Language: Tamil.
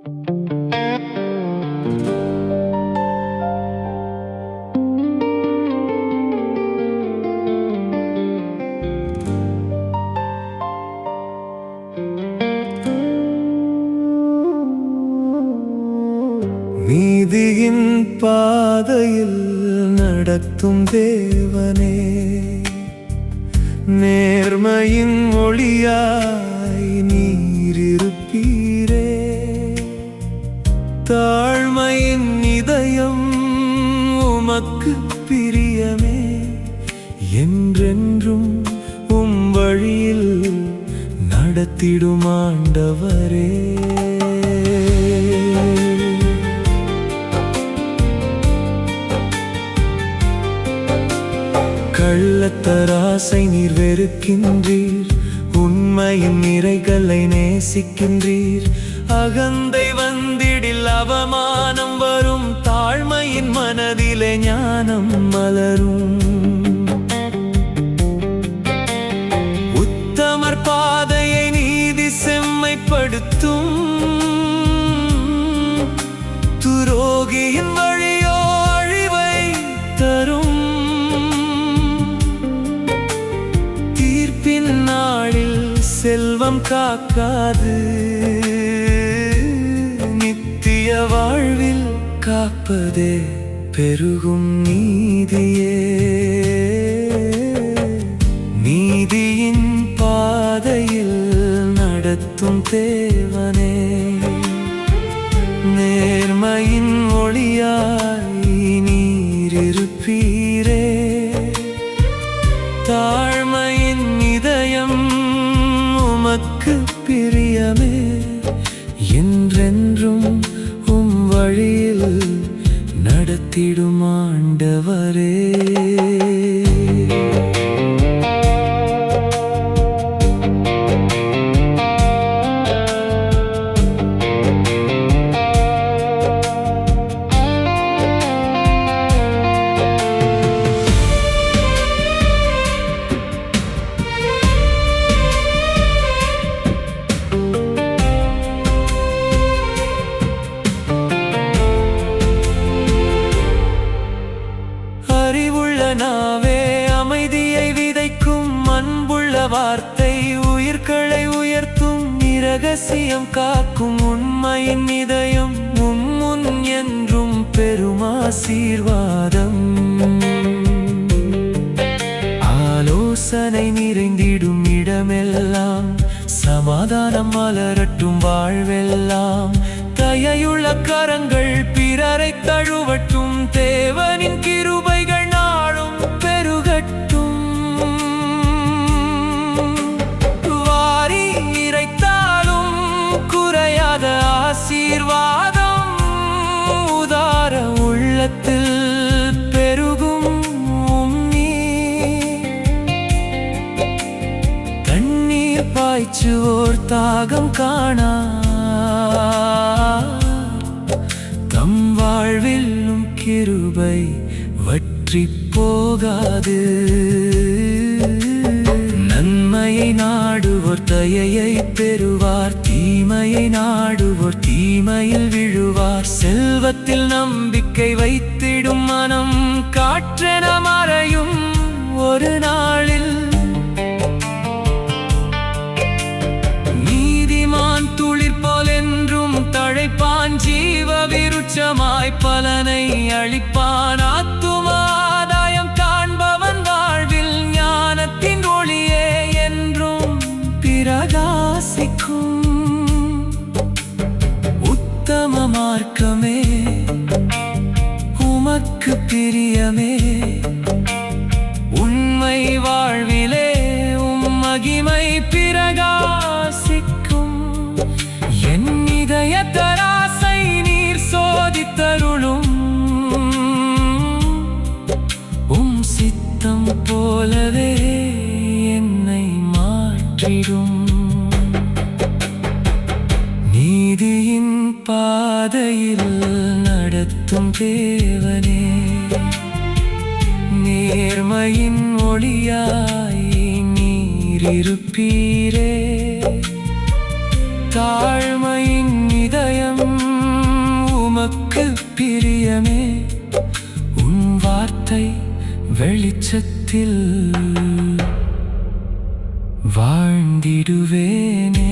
நீதியின் பாதையில் நடத்தும் தேவனே, நேர்மையின் ஒளியாய் நீர் இருப்பீரே. தாழ்மையின் இதயம் உமக்கு பிரியமே, என்றென்றும் உம் வழியில் நடத்திடும் ஆண்டவரே. கள்ளத்தராசை நீர் வெறுக்கின்றீர், உண்மையின் நிறைகளை நேசிக்கின்றீர். அகந்தை வந்திடில் அவமானம் வரும், தாழ்மையின் மனதிலே ஞானம் மலரும். உத்தமர் பாதையை நீதி செம்மைப்படுத்தும், துரோகியின் வழியோ அழிவை தரும். நாளில் செல்வம் காக்காது, நித்திய வாழ்வில் காப்பதே பெருகும் நீதியே. நீதியின் பாதையில் நடத்தும் தேவனே, நேர்மையின் ஒளியாய் நீர் இருப்பீரே. தாழ்மையின் இதயம் உமக்கு பிரியமே, என்றென்றும் உம் வழியில் நடத்திடும் ஆண்டவரே. நாவே அமைதியை விதைக்கும், அன்புள்ள வார்த்தை உயிர்களை உயர்த்தும். இரகசியம் காக்கும் உண்மையின் இதயம் முன் என்றும் பெருமாசீர்வாதம். ஆலோசனை நிறைந்திடும் இடமெல்லாம் சமாதானம் மலரட்டும் வாழ்வெல்லாம். தயையுள்ள கரங்கள் பிறரை தழுவட்டும், தேவனின் கிருபைகள் நாளும் பெருகட்டும். வாரி இறைத்தாலும் குறையாத ஆசீர்வாதம், உதார உள்ளத்தில் பெருகும் தண்ணீர் பாய்ச்சுவோர் தாகம் காணா, தம் வாழ்விலும் கிருபை வற்றி போகாது. நன்மையை நாடுவோர் தயையை பெறுவார், தீமையை நாடுவோர் தீமையில் விழுவார். செல்வத்தில் நம்பிக்கை வைத்திடும் மனம் காற்றென மறையும் ஒரு நாளில். நீதிமான் துளிர் போல் என்றும் தழைப்பான், ஜீவ விருட்சமாய் பலனை அளிப்பான். ஆத்துமாதாயம் காண்பவன் வாழ்வில் ஞானத்தின் ஒளியே என்றும் பிரகாசிக்கும். உத்தம மார்க்கமே உமக்கு பிரியமே, உண்மை வாழ்விலே உம் மகிமை பிரகாசிக்கும். என் இதய தராசை நீர் சோதித்தருளும், உம் சித்தம் போலவே என்னை மாற்றிடும். நீதியின் பாதையில் நடத்தும் தேவனே, நேர்மையின் ஒளியாய் நீர் இருப்பீரே. தாழ்மையின் இதயம் உமக்கு பிரியமே உன் வார்த்தை வெளிச்சத்தில் வாழ்ந்திடுவேனே.